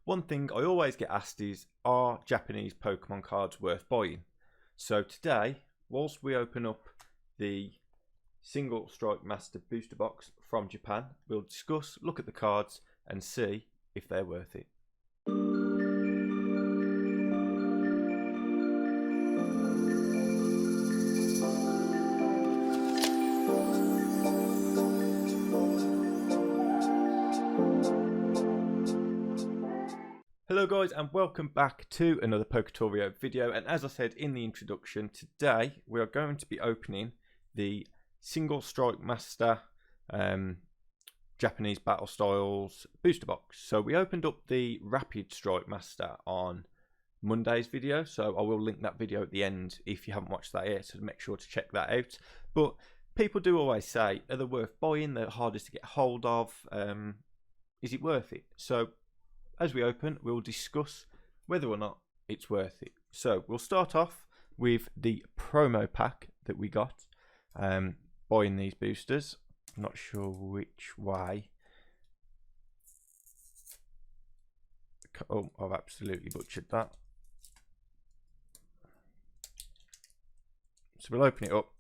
One thing I always get asked is, are Japanese Pokemon cards worth buying? So today, whilst we open up the Single Strike Master booster box from Japan, we'll discuss, look at the cards and see if they're worth it. Hello guys, and welcome back to another Poke-Torio video. And as I said in the introduction, today we are going to be opening the Single Strike Master Japanese Battle Styles booster box. So we opened up the Rapid Strike Master on Monday's video, so I will link that video at the end if you haven't watched that yet, so make sure to check that out. But people do always say, are they worth buying? They're hardest to get hold of. Is it worth it? So as we open, we'll discuss whether or not it's worth it. So we'll start off with the promo pack that we got buying these boosters. I'm not sure which way. Oh, I've absolutely butchered that. So we'll open it up.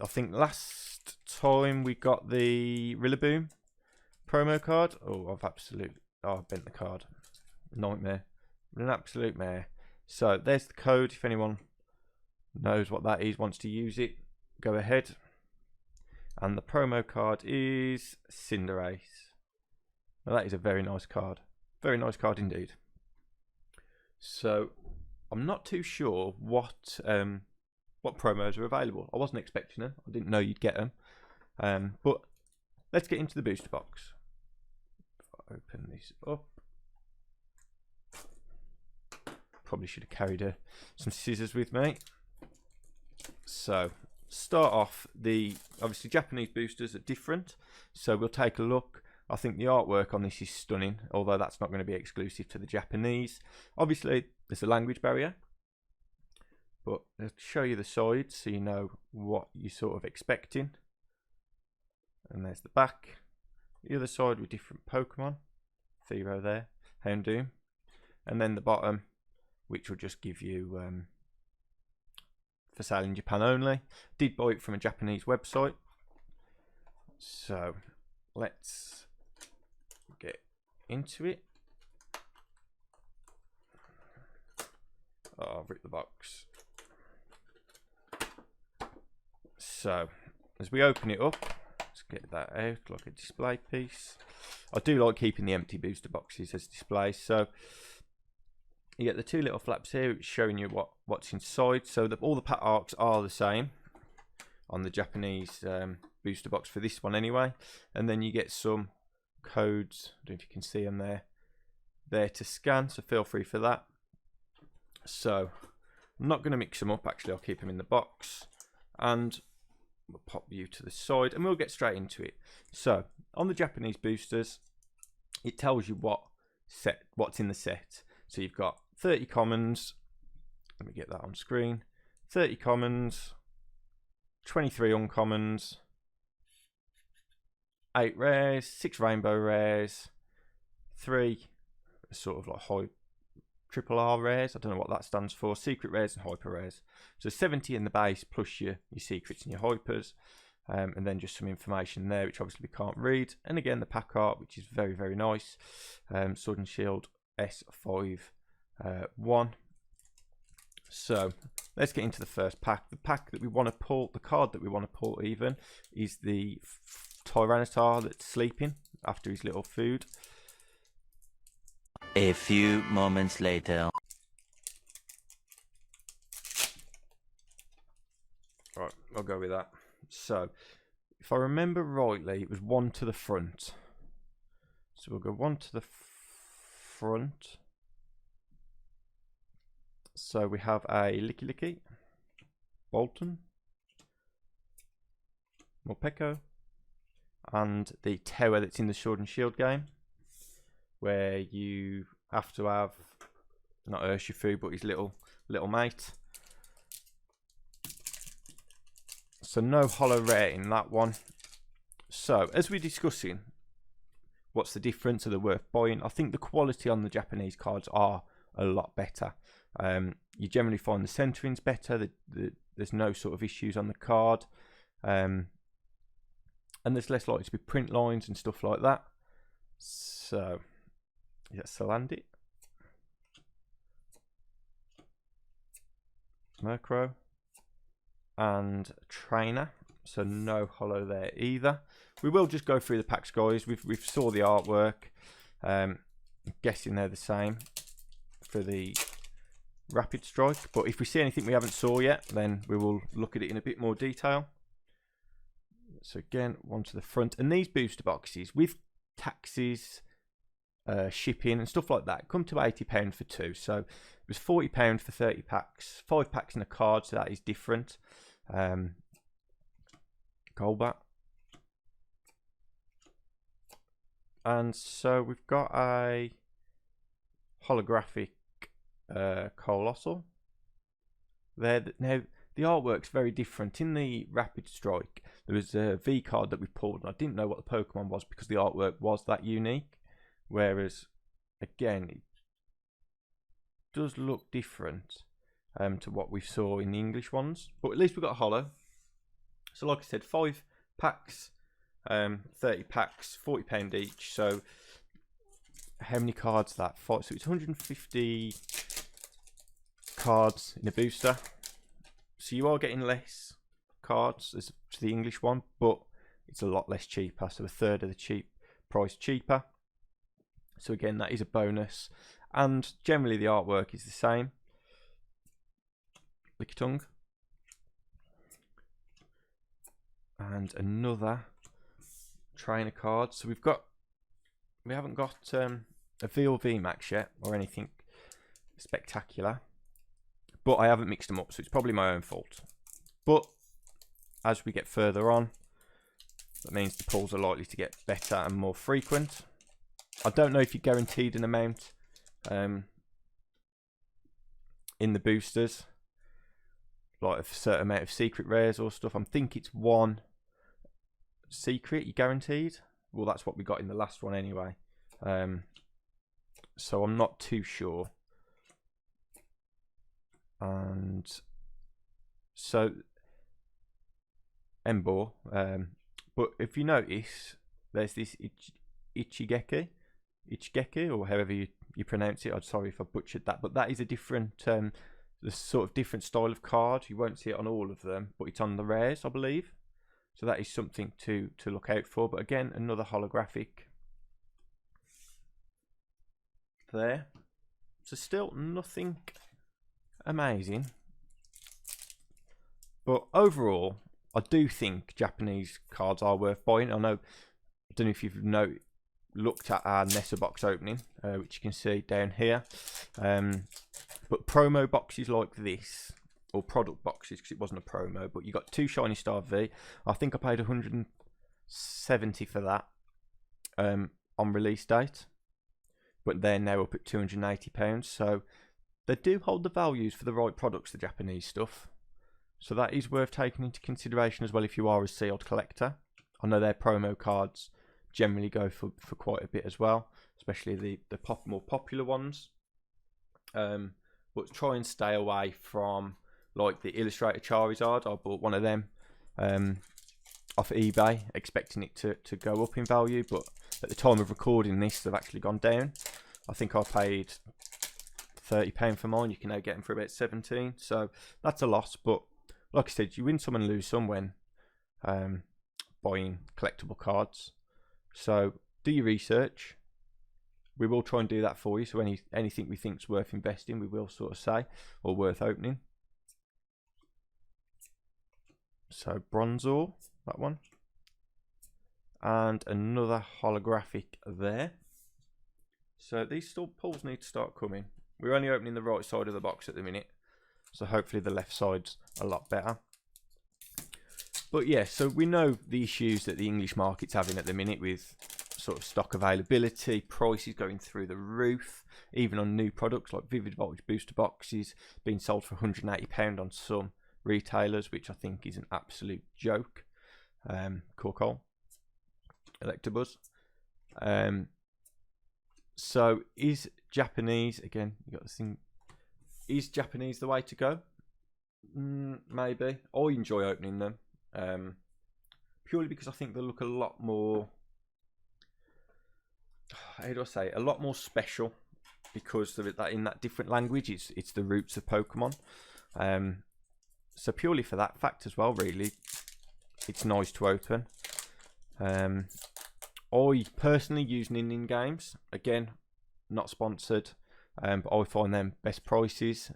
I think last time we got the Rillaboom promo card. Oh, I bent the card. Nightmare. An absolute mare. So there's the code. If anyone knows what that is, wants to use it, go ahead. And the promo card is Cinderace. Now that is a very nice card. Very nice card indeed. So I'm not too sure what promos are available. I wasn't expecting them. I didn't know you'd get them. But let's get into the booster box. Open this up. Probably should have carried some scissors with me. So start off, obviously Japanese boosters are different, so we'll take a look. I think the artwork on this is stunning, although that's not going to be exclusive to the Japanese. Obviously there's a language barrier, but I'll show you the sides so you know what you're sort of expecting. And there's the back. The other side with different Pokemon, Fearow there, Houndoom, and then the bottom, which will just give you for sale in Japan only. Did buy it from a Japanese website, so let's get into it. Oh, I've ripped the box. So as we open it up, get that out like a display piece. I do like keeping the empty booster boxes as displays. So you get the two little flaps here, which showing you what's inside. So all the pack arcs are the same on the Japanese booster box for this one anyway. And then you get some codes. I don't know if you can see them there to scan, so feel free for that. So I'm not going to mix them up, actually I'll keep them in the box, and we'll pop you to the side and we'll get straight into it. So on the Japanese boosters, it tells you what's in the set. So you've got 30 commons, let me get that on screen, 30 commons, 23 uncommons, 8 rares, 6 rainbow rares, 3 sort of like high triple R rares, I don't know what that stands for, secret rares and hyper rares. So 70 in the base plus your secrets and your hypers, and then just some information there which obviously we can't read. And again the pack art, which is very, very nice. Sword and Shield S5 1. So let's get into the first pack. The pack that we want to pull, the card that we want to pull even, is the Tyranitar that's sleeping after his little food. A few moments later. Right, I'll go with that. So, if I remember rightly, it was 1 to the front. So we'll go 1 to the front. So we have a Licky, Bolton, Morpeko, and the tower that's in the Sword and Shield game, where you have to have not Urshifu but his little mate. So no holo rare in that one. So as we're discussing, what's the difference? Are they worth buying? I think the quality on the Japanese cards are a lot better. You generally find the centering's better. There's no sort of issues on the card. And there's less likely to be print lines and stuff like that. So, let's land it. Murkrow and Trainer, so no holo there either. We will just go through the packs, guys. We've saw the artwork. I'm guessing they're the same for the Rapid Strike, but if we see anything we haven't saw yet, then we will look at it in a bit more detail. So again, one to the front, and these booster boxes with taxes, shipping and stuff like that come to £80 for 2. So it was £40 for 30 packs, 5 packs in a card, so that is different. Golbat. And so we've got a holographic Colossal there. Now the artwork's very different. In the Rapid Strike there was a V card that we pulled, and I didn't know what the Pokemon was because the artwork was that unique, whereas again it does look different to what we saw in the English ones, but at least we got a holo. So like I said, 5 packs, 30 packs, £40 each. So how many cards is that? 5, so it's 150 cards in a booster. So you are getting less cards as to the English one, but it's a lot less cheaper. So a third of the price cheaper. So again, that is a bonus. And generally the artwork is the same. Lick your tongue. And another trainer card. So we haven't got a VLV max yet or anything spectacular, but I haven't mixed them up, so it's probably my own fault. But as we get further on, that means the pulls are likely to get better and more frequent. I don't know if you're guaranteed an amount in the boosters, like a certain amount of secret rares or stuff. I think it's 1 secret you're guaranteed. Well, that's what we got in the last one anyway. So I'm not too sure. And so Embor, but if you notice, there's this Ichigeki, or however you pronounce it. I'm sorry if I butchered that, but that is a different, the sort of different style of card. You won't see it on all of them, but it's on the rares, I believe. So that is something to look out for. But again, another holographic there. So still nothing amazing. But overall, I do think Japanese cards are worth buying. I don't know if you've looked at our Nessa box opening, which you can see down here. But promo boxes like this, or product boxes, because it wasn't a promo, but you got 2 Shiny Star V. I think I paid 170 for that on release date, but they're now up at £280. So they do hold the values for the right products, the Japanese stuff. So that is worth taking into consideration as well if you are a sealed collector. I know their promo cards generally go for quite a bit as well, especially the more popular ones. But try and stay away from like the Illustrated Charizard. I bought one of them off eBay, expecting it to go up in value, but at the time of recording this, they've actually gone down. I think I paid £30 for mine. You can now get them for about 17, so that's a loss. But like I said, you win some and lose some when buying collectible cards. So do your research. We will try and do that for you. So anything we think's worth investing, we will sort of say, or worth opening. So Bronzor, that one, and another holographic there. So these pulls need to start coming. We're only opening the right side of the box at the minute, so hopefully the left side's a lot better. But yeah, so we know the issues that the English market's having at the minute with sort of stock availability, prices going through the roof, even on new products like Vivid Voltage booster boxes being sold for £180 on some retailers, which I think is an absolute joke. Corcol, Electabuzz. So is Japanese, again, you got this thing, is Japanese the way to go? Maybe. I enjoy opening them, purely because I think they look a lot more, how do I say, a lot more special, because of it, that in that different language, it's the roots of Pokemon. So purely for that fact as well, really, it's nice to open. I personally use Nin games. Again, not sponsored, but I find them best prices,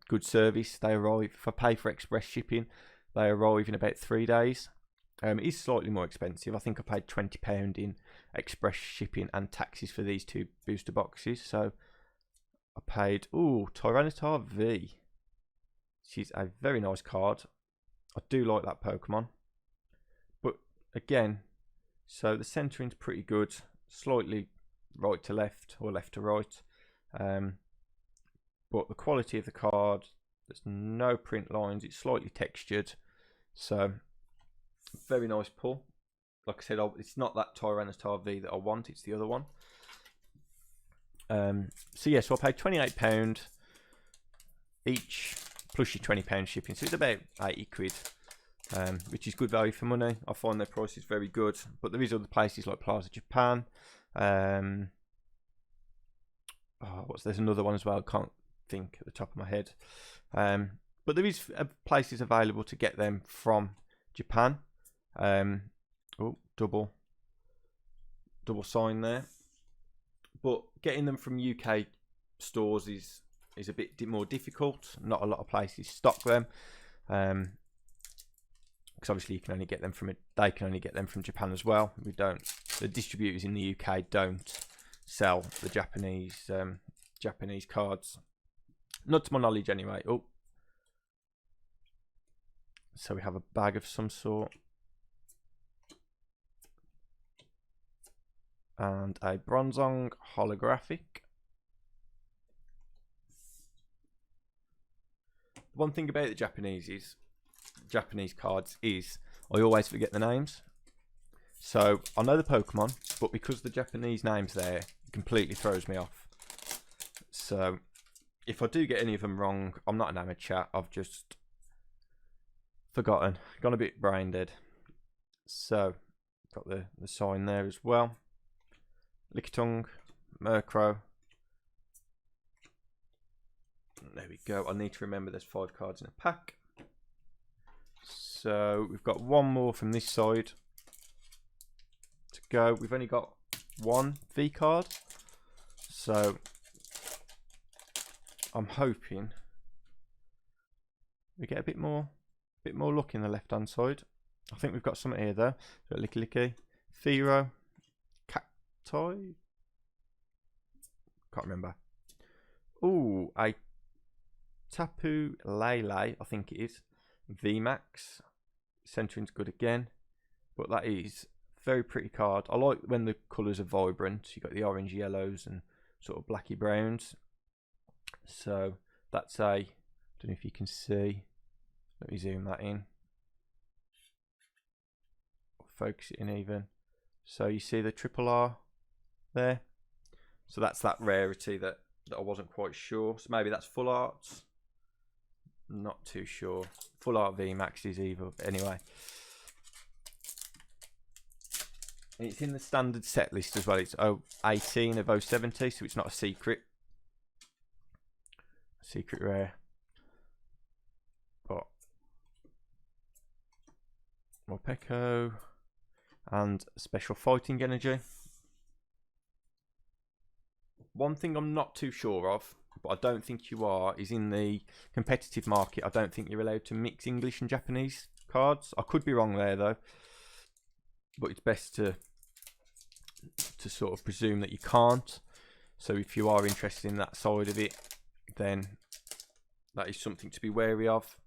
good service. They arrive, if I pay for express shipping, they arrive in about 3 days. It is slightly more expensive. I think I paid £20 in express shipping and taxes for these 2 booster boxes. So I paid, Tyranitar V. She's a very nice card. I do like that Pokemon. But again, so the centering's pretty good. Slightly right to left or left to right. But the quality of the card, there's no print lines. It's slightly textured. So very nice pull. Like I said, it's not that Tyranitar V that I want. It's the other one. So yeah, so I paid £28 each, plus your £20 shipping. So it's about 80 quid, which is good value for money. I find their prices very good. But there is other places like Plaza Japan. There's another one as well. I can't think at the top of my head. But there is places available to get them from Japan. Double sign there. But getting them from UK stores is a bit more difficult. Not a lot of places stock them, because obviously you can only get them from they can only get them from Japan as well. We don't. The distributors in the UK don't sell the Japanese cards, not to my knowledge anyway. So we have a bag of some sort. And a Bronzong holographic. One thing about the Japanese cards is I always forget the names. So I know the Pokemon, but because the Japanese name's there, it completely throws me off. So if I do get any of them wrong, I'm not an amateur. I've just forgotten, gone a bit brain dead. So got the sign there as well. Lickitung, Murkrow. There we go. I need to remember there's 5 cards in a pack. So we've got one more from this side to go. We've only got 1 V card. So I'm hoping we get a bit more luck in the left hand side. I think we've got something here though. We've got Licky, Firo, Toy, can't remember. A Tapu Lele, I think it is. VMAX. Centering's good again, but that is very pretty card. I like when the colours are vibrant. You got the orange, yellows, and sort of blacky browns. So that's I don't know if you can see. Let me zoom that in. Focus it in even. So you see the triple R there. So that's that rarity that I wasn't quite sure. So maybe that's full arts. Not too sure. Full art VMAX is either. But anyway. And it's in the standard set list as well. It's 18 of 070, so it's not a secret. Secret rare. But Morpeko and special fighting energy. One thing I'm not too sure of, but I don't think you are, is in the competitive market, I don't think you're allowed to mix English and Japanese cards. I could be wrong there though, but it's best to sort of presume that you can't. So if you are interested in that side of it, then that is something to be wary of.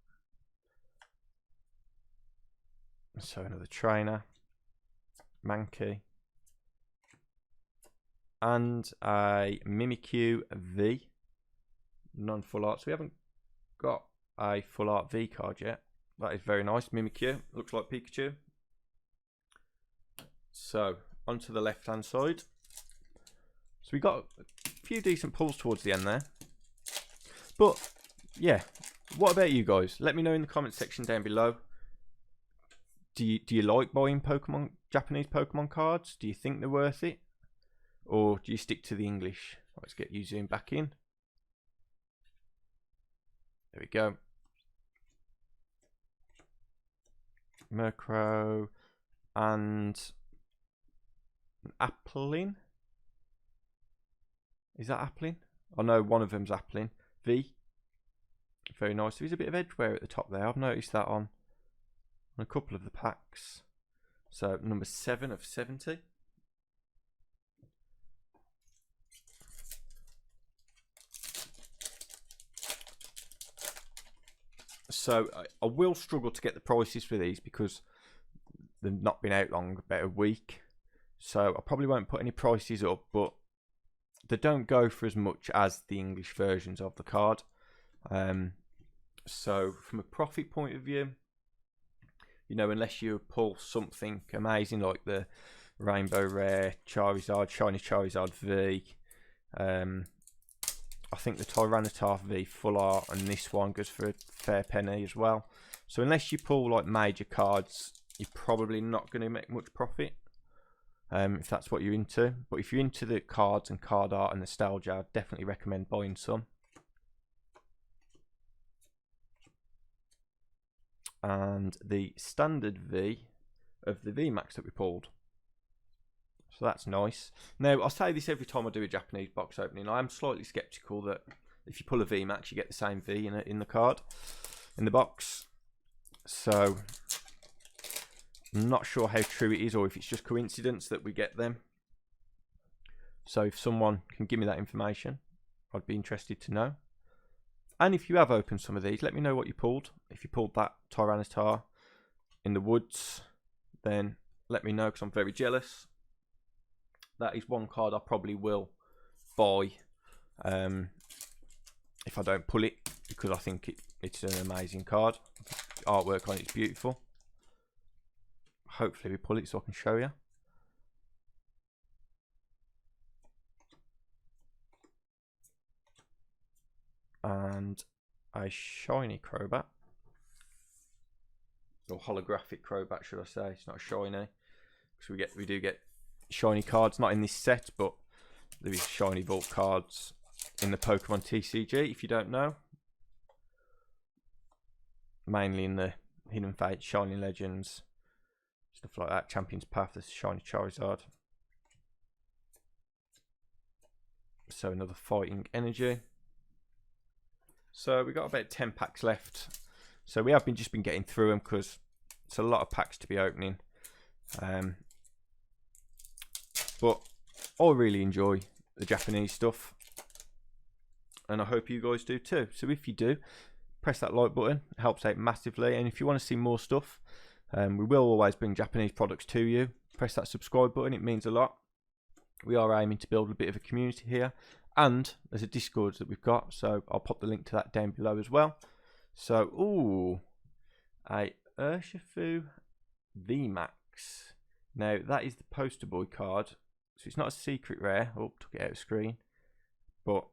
So another trainer, Mankey, and a Mimikyu V, non-full art. So we haven't got a full art V card yet. That is very nice. Mimikyu, looks like Pikachu. So onto the left hand side. we got a few decent pulls towards the end there. But yeah, what about you guys? Let me know in the comment section down below. Do you like buying Japanese Pokemon cards? Do you think they're worth it? Or do you stick to the English? Let's get you zoomed back in. There we go. Murkrow and Applin. Is that Applin? Oh no, one of them's Applin. V. Very nice. There's a bit of edge wear at the top there. I've noticed that on a couple of the packs. So number 7 of 70. So I will struggle to get the prices for these because they've not been out long, about a week. So I probably won't put any prices up, but they don't go for as much as the English versions of the card. So from a profit point of view, you know, unless you pull something amazing like the Rainbow Rare Charizard, Shiny Charizard V, I think the Tyranitar V Full Art and this one goes for a fair penny as well. So unless you pull like major cards, you're probably not going to make much profit, if that's what you're into. But if you're into the cards and card art and nostalgia, I'd definitely recommend buying some. And the standard V of the VMAX that we pulled. So that's nice. Now, I say this every time I do a Japanese box opening. I am slightly sceptical that if you pull a VMAX, you get the same V in the card, in the box. So I'm not sure how true it is or if it's just coincidence that we get them. So if someone can give me that information, I'd be interested to know. And if you have opened some of these, let me know what you pulled. If you pulled that Tyranitar in the woods, then let me know because I'm very jealous. That is one card I probably will buy if I don't pull it, because I think it's an amazing card. Artwork on it's beautiful. Hopefully we pull it so I can show you. And a shiny Crobat, or holographic Crobat should I say. It's not shiny because we do get shiny cards, not in this set, but there is shiny vault cards in the Pokemon TCG if you don't know, mainly in the Hidden Fate, Shiny Legends, stuff like that. Champion's Path, there's shiny Charizard. So another Fighting Energy. So we got about 10 packs left. So we have just been getting through them because it's a lot of packs to be opening. But I really enjoy the Japanese stuff, and I hope you guys do too. So if you do, press that like button. It helps out massively. And if you want to see more stuff, we will always bring Japanese products to you. Press that subscribe button. It means a lot. We are aiming to build a bit of a community here. And there's a Discord that we've got, so I'll pop the link to that down below as well. So, ooh, a Urshifu VMAX. Now, that is the poster boy card. So it's not a secret rare. Oh, took it out of screen. But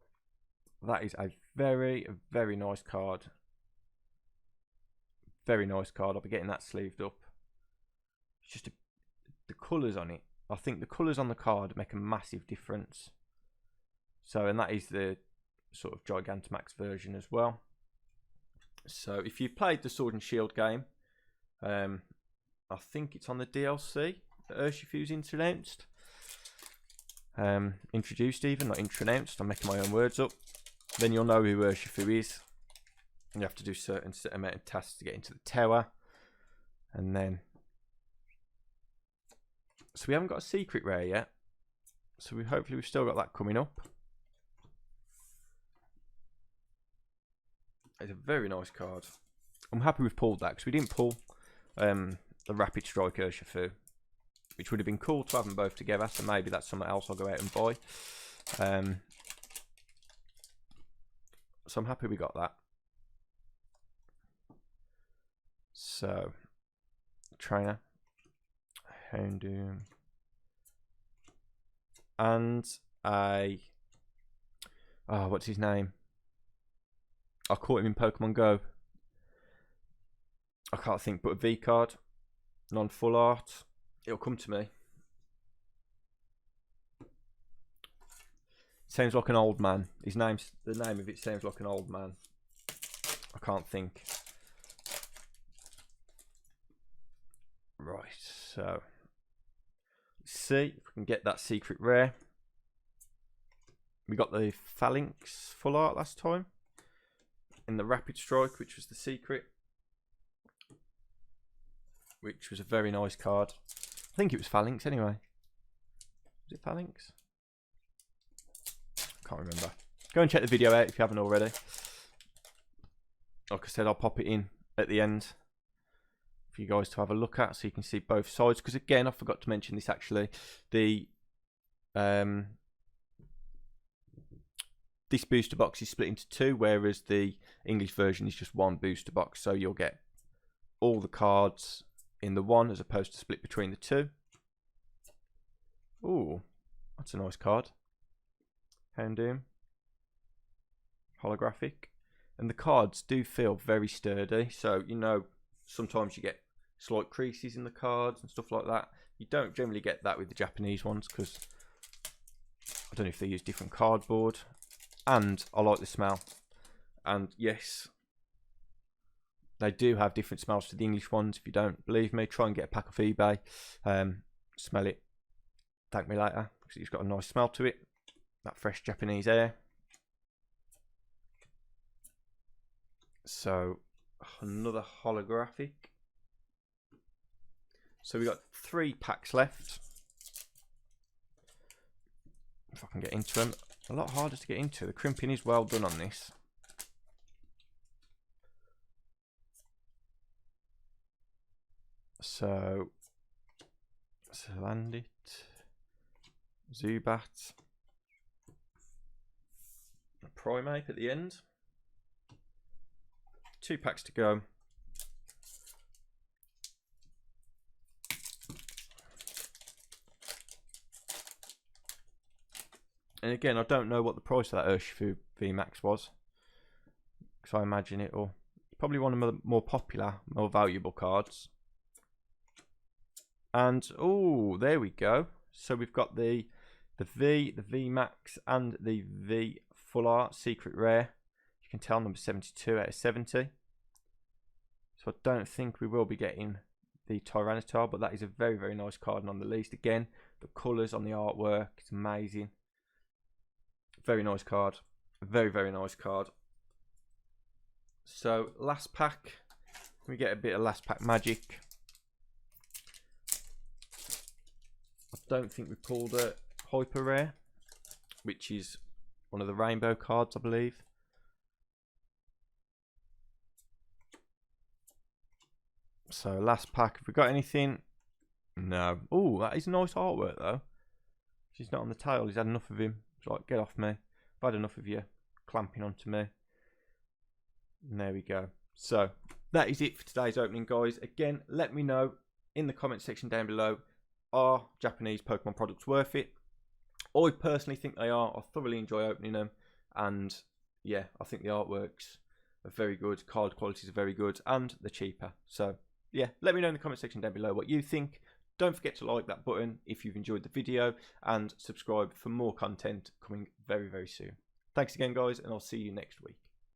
that is a very, very nice card. Very nice card. I'll be getting that sleeved up. It's just the colours on it. I think the colours on the card make a massive difference. So, and that is the sort of Gigantamax version as well. So, if you've played the Sword and Shield game, I think it's on the DLC that Urshifu's introduced. Introduced even, not intronounced. I'm making my own words up. Then you'll know who Urshifu is. And you have to do certain amount of tasks to get into the tower. And then... So we haven't got a secret rare yet. So hopefully we've still got that coming up. It's a very nice card. I'm happy we've pulled that because we didn't pull the Rapid Strike Urshifu, which would have been cool to have them both together. So maybe that's something else I'll go out and buy. So I'm happy we got that. So Trainer, Houndoom, and a... Oh, what's his name? I caught him in Pokemon Go. I can't think, but a V card. Non-full art. It'll come to me. Sounds like an old man. The name of it sounds like an old man. I can't think. Right, so let's see if we can get that secret rare. We got the Phalanx full art last time in the Rapid Strike, which was the secret, which was a very nice card. I think it was Phalanx anyway. Was it Phalanx? Can't remember. Go and check the video out if you haven't already. Like I said, I'll pop it in at the end for you guys to have a look at, so you can see both sides. Because again, I forgot to mention this actually. The this booster box is split into two, whereas the English version is just one booster box. So you'll get all the cards in the one as opposed to split between the two. Ooh, that's a nice card. Houndoom. Holographic. And the cards do feel very sturdy. So, you know, sometimes you get slight creases in the cards and stuff like that. You don't generally get that with the Japanese ones because I don't know if they use different cardboard. And I like the smell. And yes, they do have different smells to the English ones. If you don't believe me, try and get a pack off eBay. Smell it. Thank me later because it's got a nice smell to it. That fresh Japanese air. So another holographic. So we got 3 packs left. If I can get into them. A lot harder to get into. The crimping is well done on this. So Salandit, Zubat, a Primeape at the end. 2 packs to go. And again, I don't know what the price of that Urshifu VMAX was, because I imagine it'll probably one of the more popular, more valuable cards. And oh, there we go. So we've got the V, the VMAX, and the V Full Art Secret Rare. You can tell number 72 out of 70. So I don't think we will be getting the Tyranitar, but that is a very, very nice card nonetheless. Again, the colours on the artwork, it's amazing. Very nice card. Very, very nice card. So last pack. We get a bit of last pack magic. I don't think we pulled a Hyper Rare, which is one of the rainbow cards, I believe. So last pack, have we got anything? No. Oh, that is nice artwork though. She's not on the tail, he's had enough of him. It's like, get off me. I've had enough of you clamping onto me. And there we go. So that is it for today's opening, guys. Again, let me know in the comment section down below, are Japanese Pokemon products worth it? I personally think they are. I thoroughly enjoy opening them. And yeah, I think the artworks are very good. Card qualities are very good. And they're cheaper. So yeah, let me know in the comment section down below what you think. Don't forget to like that button if you've enjoyed the video, and subscribe for more content coming very, very soon. Thanks again, guys, and I'll see you next week.